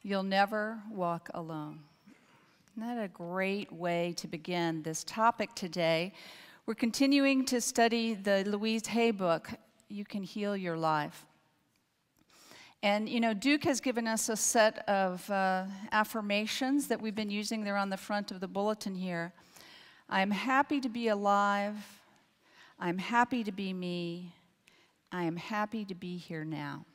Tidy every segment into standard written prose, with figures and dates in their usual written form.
You'll never walk alone. Isn't that a great way to begin this topic today? We're continuing to study the Louise Hay book, You Can Heal Your Life. And, you know, Duke has given us a set of affirmations that we've been using. They're on the front of the bulletin here. I'm happy to be alive. I'm happy to be me. I am happy to be here now.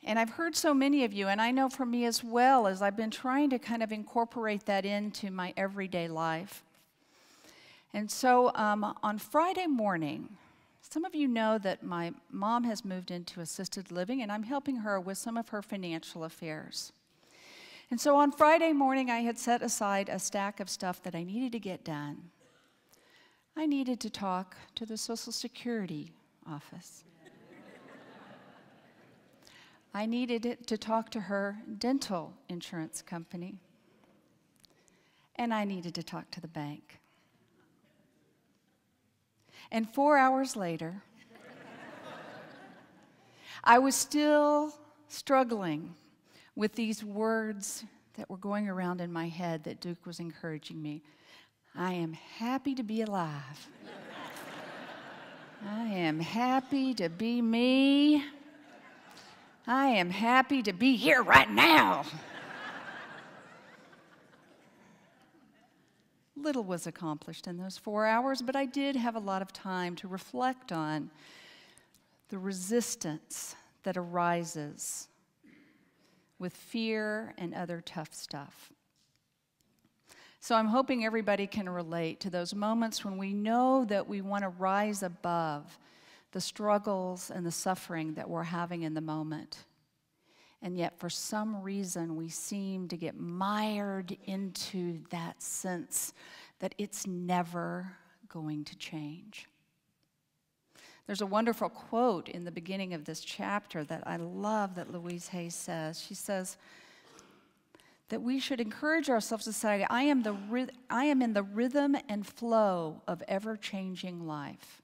And I've heard so many of you, and I know for me as well, as I've been trying to kind of incorporate that into my everyday life. And so on Friday morning, some of you know that my mom has moved into assisted living, and I'm helping her with some of her financial affairs. And so on Friday morning, I had set aside a stack of stuff that I needed to get done. I needed to talk to the Social Security office. I needed to talk to her dental insurance company. And I needed to talk to the bank. And 4 hours later, I was still struggling with these words that were going around in my head that Duke was encouraging me. I am happy to be alive. I am happy to be me. I am happy to be here right now. Little was accomplished in those 4 hours, but I did have a lot of time to reflect on the resistance that arises with fear and other tough stuff. So I'm hoping everybody can relate to those moments when we know that we want to rise above the struggles and the suffering that we're having in the moment. And yet, for some reason, we seem to get mired into that sense that it's never going to change. There's a wonderful quote in the beginning of this chapter that I love that Louise Hay says. She says that we should encourage ourselves to say, I am in the rhythm and flow of ever-changing life.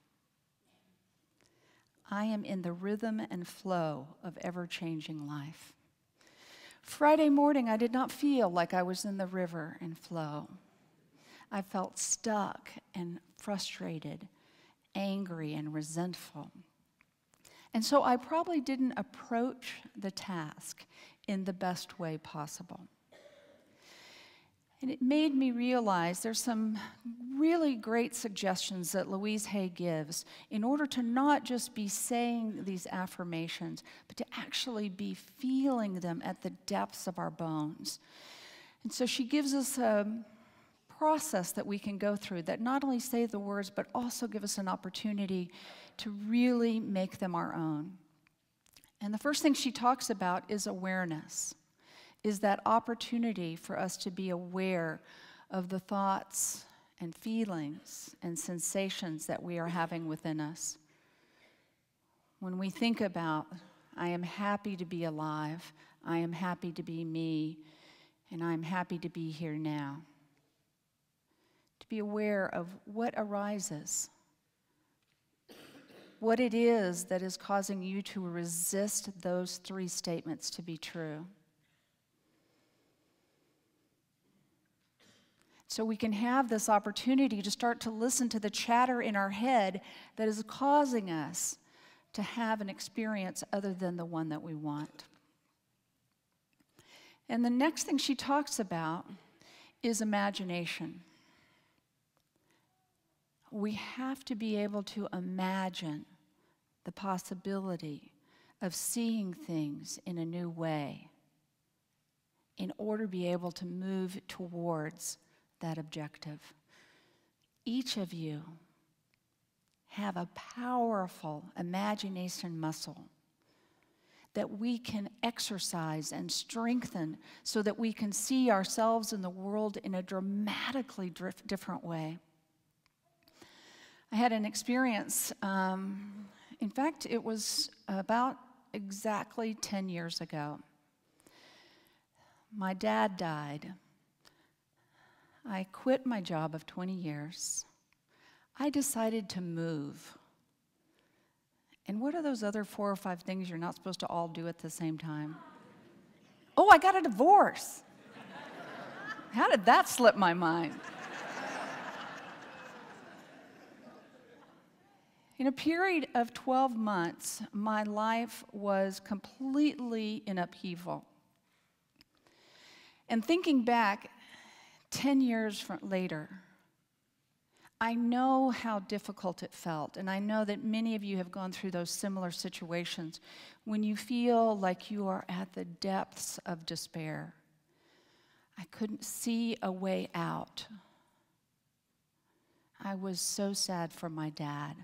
I am in the rhythm and flow of ever-changing life. Friday morning, I did not feel like I was in the river and flow. I felt stuck and frustrated, angry and resentful. And so I probably didn't approach the task in the best way possible. And it made me realize there's some really great suggestions that Louise Hay gives in order to not just be saying these affirmations, but to actually be feeling them at the depths of our bones. And so she gives us a process that we can go through that not only say the words, but also give us an opportunity to really make them our own. And the first thing she talks about is awareness. Is that opportunity for us to be aware of the thoughts and feelings and sensations that we are having within us. When we think about, I am happy to be alive, I am happy to be me, and I am happy to be here now. To be aware of what arises, what it is that is causing you to resist those three statements to be true. So we can have this opportunity to start to listen to the chatter in our head that is causing us to have an experience other than the one that we want. And the next thing she talks about is imagination. We have to be able to imagine the possibility of seeing things in a new way in order to be able to move towards that objective. Each of you have a powerful imagination muscle that we can exercise and strengthen so that we can see ourselves in the world in a dramatically different way. I had an experience, in fact, it was about exactly 10 years ago. My dad died. I quit my job of 20 years. I decided to move. And what are those other 4 or 5 things you're not supposed to all do at the same time? Oh, I got a divorce. How did that slip my mind? In a period of 12 months, my life was completely in upheaval. And thinking back 10 years later, I know how difficult it felt, and I know that many of you have gone through those similar situations when you feel like you are at the depths of despair. I couldn't see a way out. I was so sad for my dad.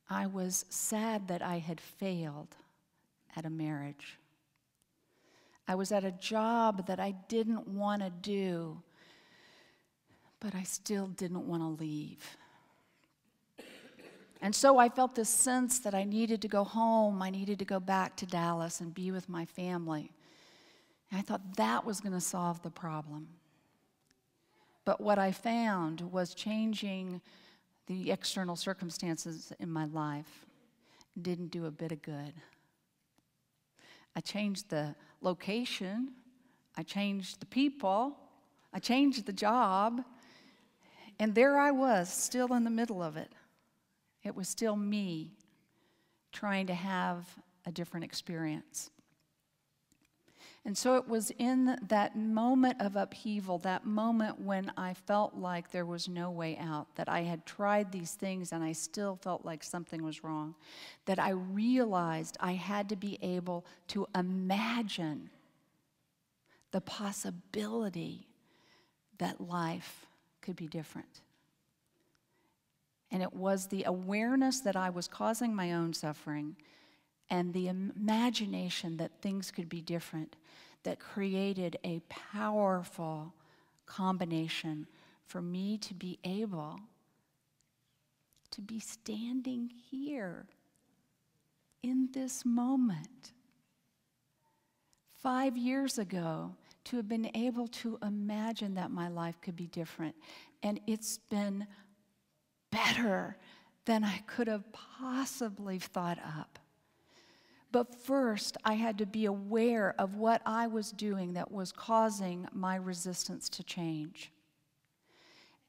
I was sad that I had failed at a marriage. I was at a job that I didn't want to do, but I still didn't want to leave. And so I felt this sense that I needed to go home. I needed to go back to Dallas and be with my family. And I thought that was going to solve the problem. But what I found was changing the external circumstances in my life didn't do a bit of good. I changed the location, I changed the people, I changed the job, and there I was, still in the middle of it. It was still me trying to have a different experience. And so it was in that moment of upheaval, that moment when I felt like there was no way out, that I had tried these things and I still felt like something was wrong, that I realized I had to be able to imagine the possibility that life could be different. And it was the awareness that I was causing my own suffering and the imagination that things could be different that created a powerful combination for me to be able to be standing here in this moment. 5 years ago, to have been able to imagine that my life could be different. And it's been better than I could have possibly thought up. But first, I had to be aware of what I was doing that was causing my resistance to change.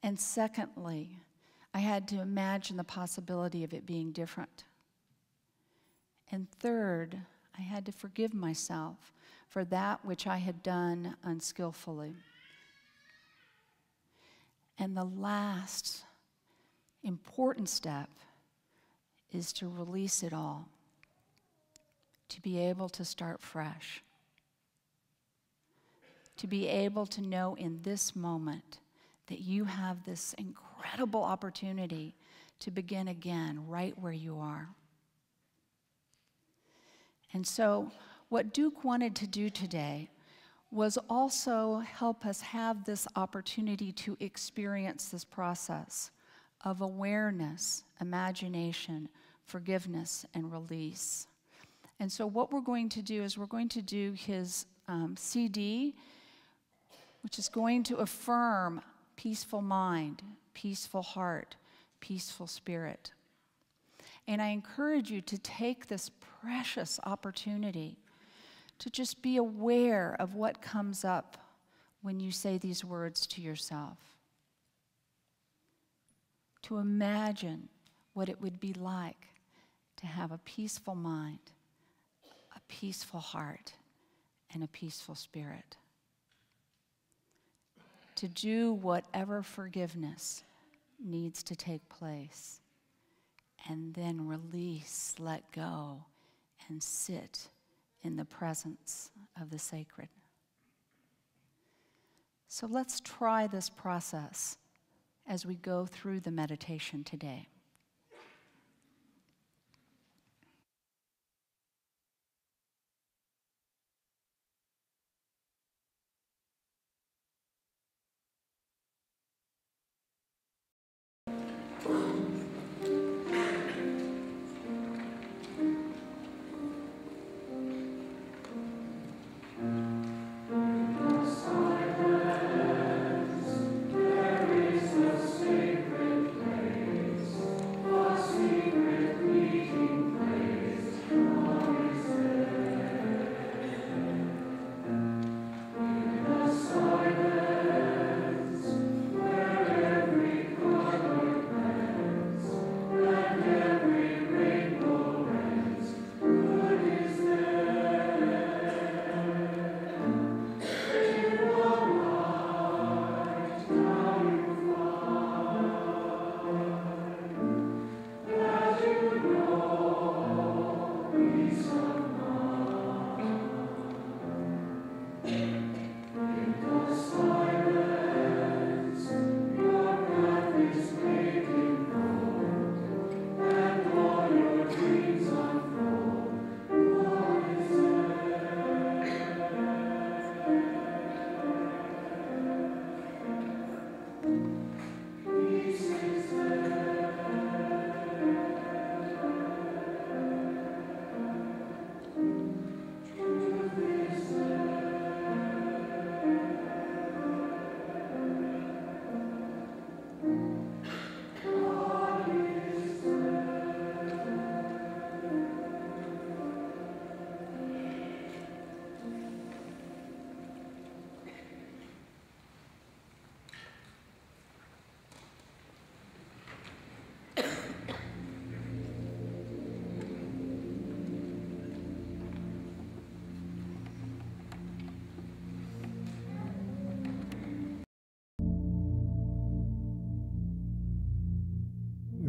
And secondly, I had to imagine the possibility of it being different. And third, I had to forgive myself for that which I had done unskillfully. And the last important step is to release it all, to be able to start fresh, to be able to know in this moment that you have this incredible opportunity to begin again right where you are. And so what Duke wanted to do today was also help us have this opportunity to experience this process of awareness, imagination, forgiveness, and release. And so what we're going to do is we're going to do his CD, which is going to affirm peaceful mind, peaceful heart, peaceful spirit. And I encourage you to take this precious opportunity to just be aware of what comes up when you say these words to yourself. To imagine what it would be like to have a peaceful mind, a peaceful heart, and a peaceful spirit. To do whatever forgiveness needs to take place, and then release, let go, and sit in the presence of the sacred. So let's try this process as we go through the meditation today.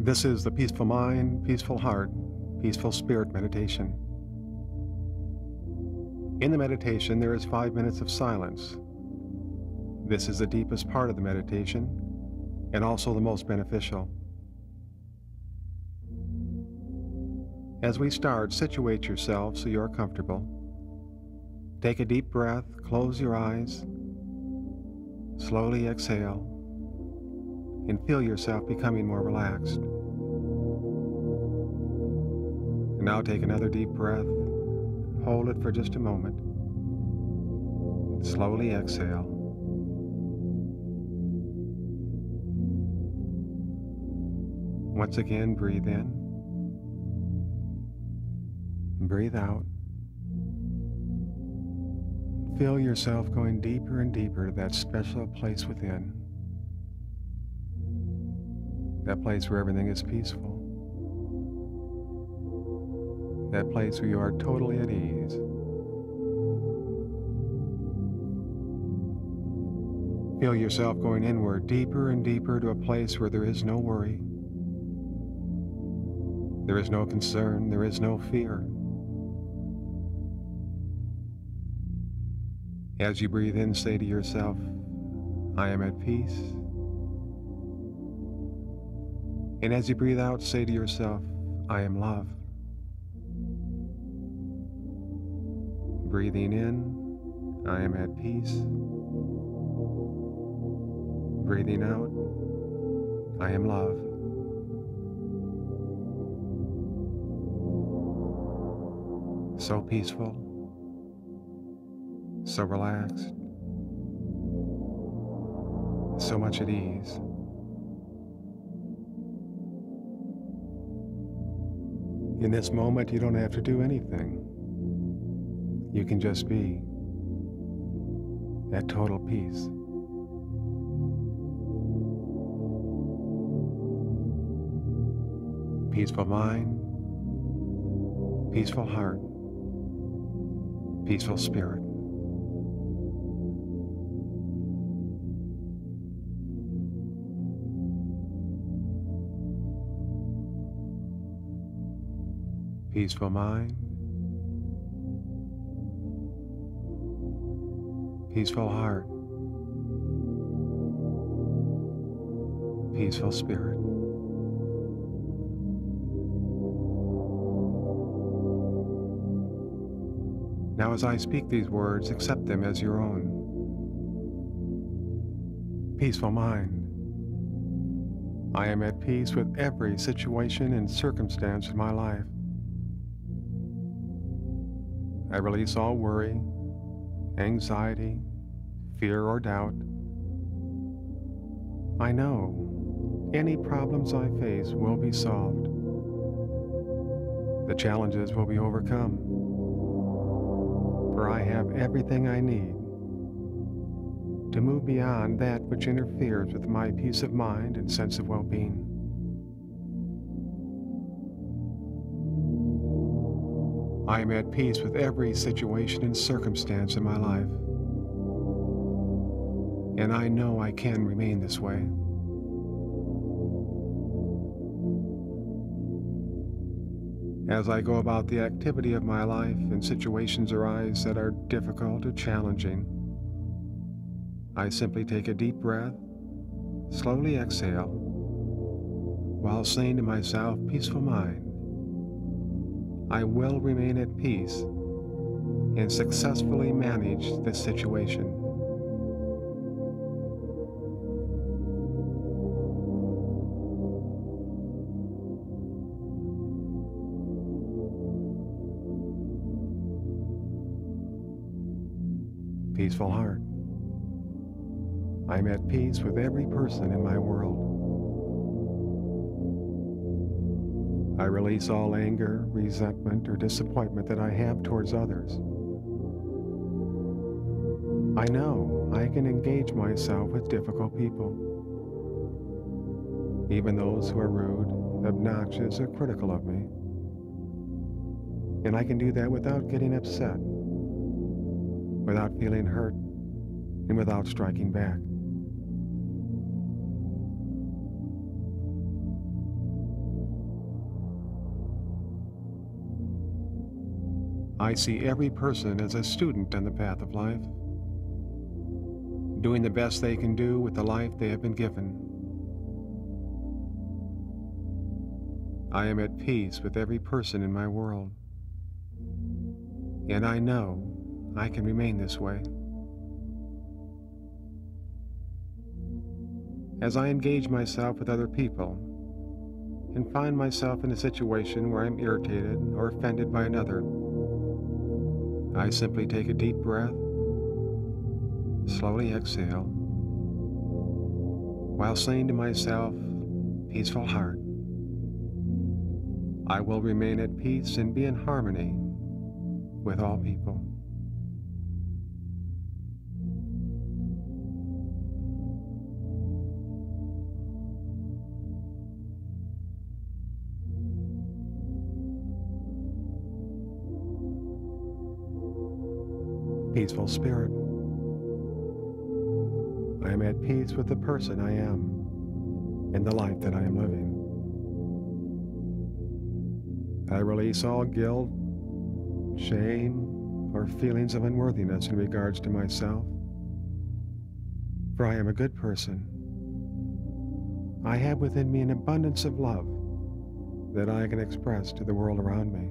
This is the Peaceful Mind, Peaceful Heart, Peaceful Spirit meditation. In the meditation, there is 5 minutes of silence. This is the deepest part of the meditation and also the most beneficial. As we start, situate yourself so you are comfortable. Take a deep breath, close your eyes, slowly exhale, and feel yourself becoming more relaxed. And now take another deep breath, hold it for just a moment, slowly exhale. Once again, breathe in, and breathe out. Feel yourself going deeper and deeper to that special place within. That place where everything is peaceful. That place where you are totally at ease. Feel yourself going inward, deeper and deeper to a place where there is no worry. There is no concern, there is no fear. As you breathe in, say to yourself, I am at peace. And as you breathe out, say to yourself, I am love. Breathing in, I am at peace. Breathing out, I am love. So peaceful, so relaxed, so much at ease. In this moment, you don't have to do anything. You can just be at total peace. Peaceful mind, peaceful heart, peaceful spirit. Peaceful mind, peaceful heart, peaceful spirit. Now, as I speak these words, accept them as your own. Peaceful mind. I am at peace with every situation and circumstance in my life. I release all worry, anxiety, fear, or doubt. I know any problems I face will be solved. The challenges will be overcome, for I have everything I need to move beyond that which interferes with my peace of mind and sense of well-being. I am at peace with every situation and circumstance in my life, and I know I can remain this way. As I go about the activity of my life and situations arise that are difficult or challenging, I simply take a deep breath, slowly exhale, while saying to myself, peaceful mind, I will remain at peace and successfully manage this situation. Peaceful heart. I am at peace with every person in my world. I release all anger, resentment, or disappointment that I have towards others. I know I can engage myself with difficult people, even those who are rude, obnoxious, or critical of me. And I can do that without getting upset, without feeling hurt, and without striking back. I see every person as a student on the path of life, doing the best they can do with the life they have been given. I am at peace with every person in my world, and I know I can remain this way. As I engage myself with other people and find myself in a situation where I'm irritated or offended by another, I simply take a deep breath, slowly exhale, while saying to myself, "Peaceful heart, I will remain at peace and be in harmony with all people." Peaceful spirit, I am at peace with the person I am and the life that I am living. I release all guilt, shame, or feelings of unworthiness in regards to myself, for I am a good person. I have within me an abundance of love that I can express to the world around me.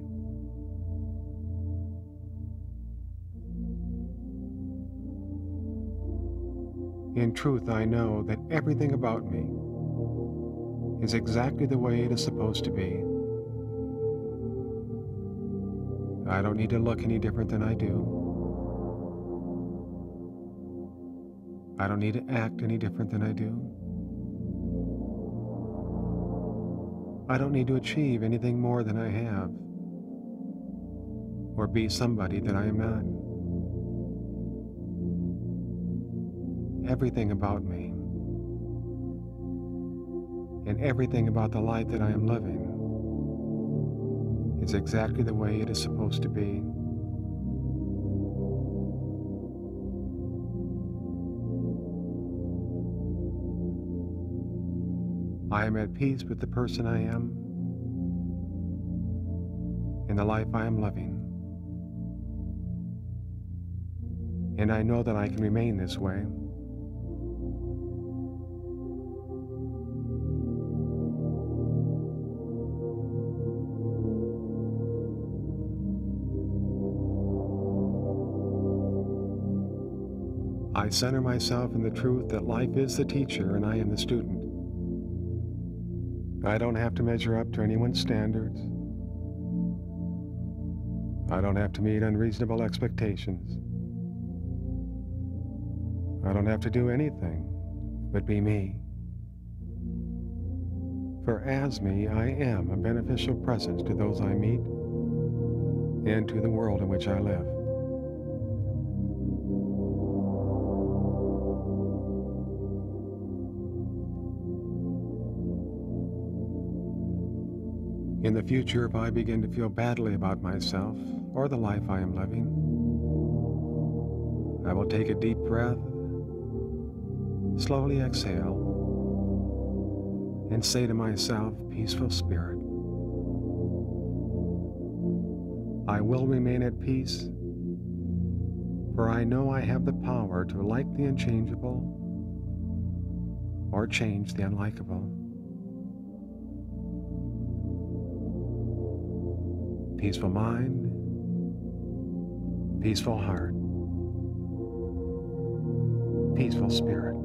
In truth, I know that everything about me is exactly the way it is supposed to be. I don't need to look any different than I do. I don't need to act any different than I do. I don't need to achieve anything more than I have, or be somebody that I am not. Everything about me, and everything about the life that I am living, is exactly the way it is supposed to be. I am at peace with the person I am and the life I am living. And I know that I can remain this way. I center myself in the truth that life is the teacher and I am the student. I don't have to measure up to anyone's standards. I don't have to meet unreasonable expectations. I don't have to do anything but be me. For as me, I am a beneficial presence to those I meet and to the world in which I live. In the future, if I begin to feel badly about myself or the life I am living, I will take a deep breath, slowly exhale, and say to myself, "Peaceful spirit, I will remain at peace, for I know I have the power to like the unchangeable or change the unlikable." Peaceful mind, peaceful heart, peaceful spirit.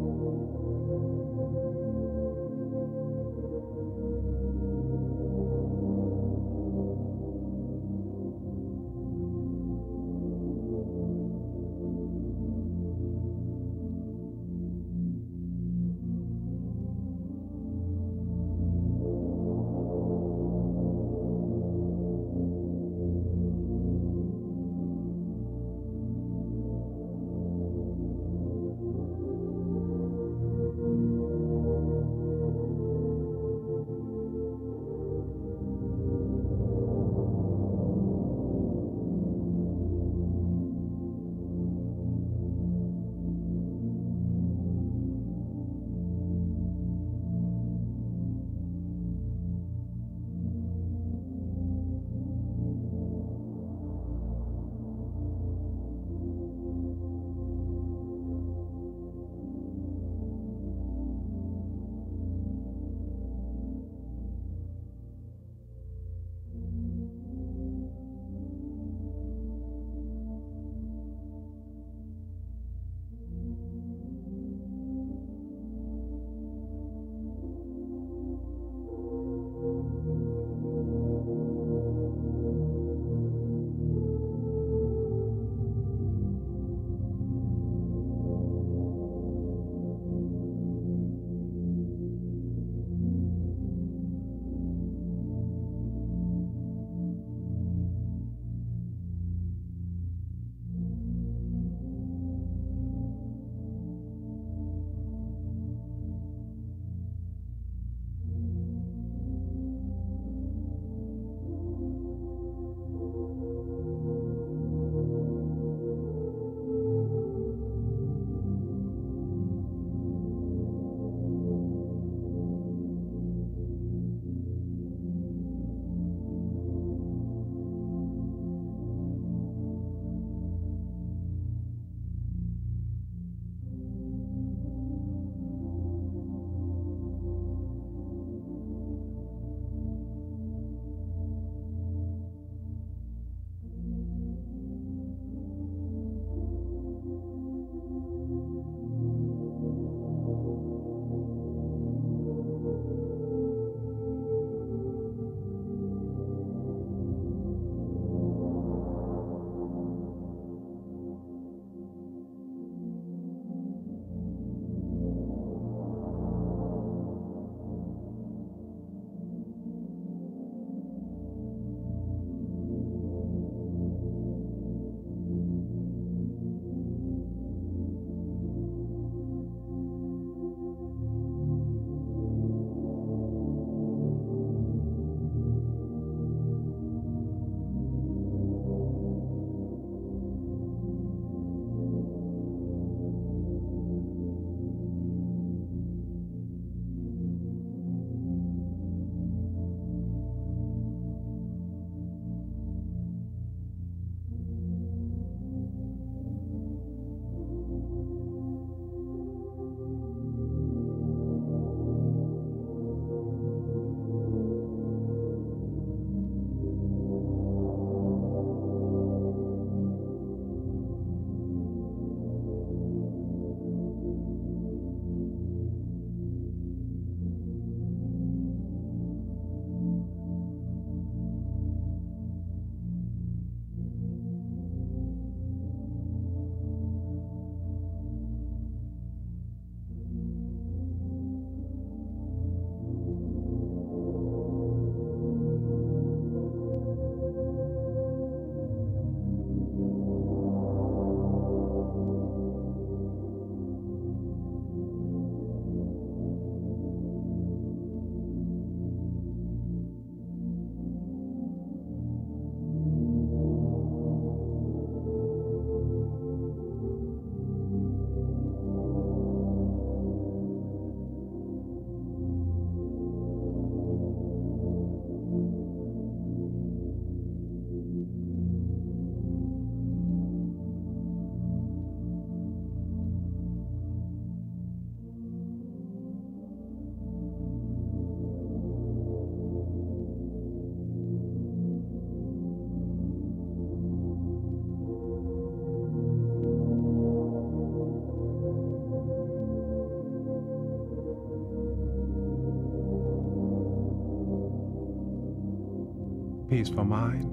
peaceful mind,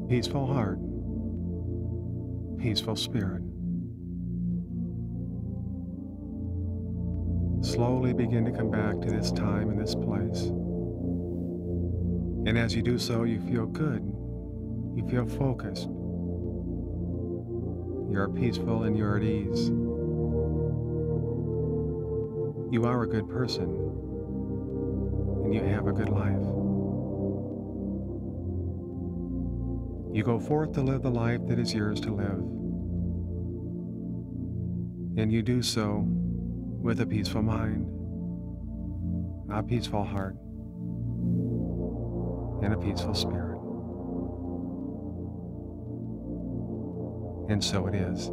peaceful heart, peaceful spirit. Slowly begin to come back to this time and this place. And as you do so, you feel good. You feel focused. You're peaceful and you're at ease. You are a good person, and you have a good life. You go forth to live the life that is yours to live. And you do so with a peaceful mind, a peaceful heart, and a peaceful spirit. And so it is.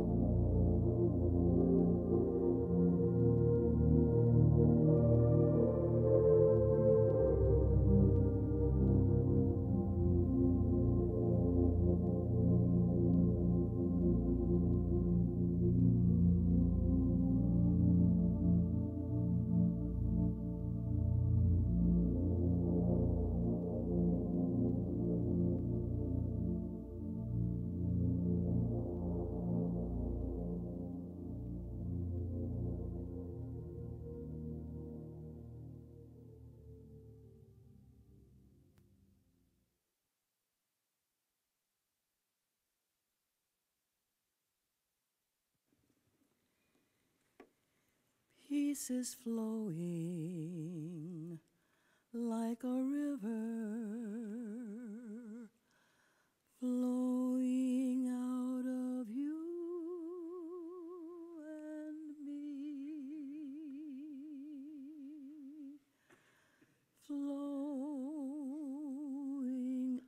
Peace is flowing like a river, flowing out of you and me, flowing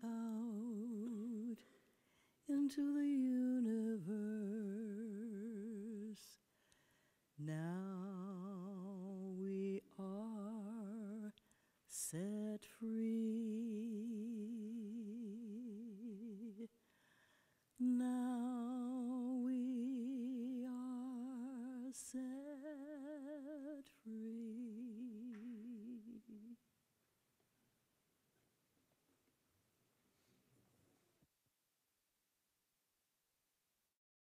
out into the universe. Now we are set free. Now we are set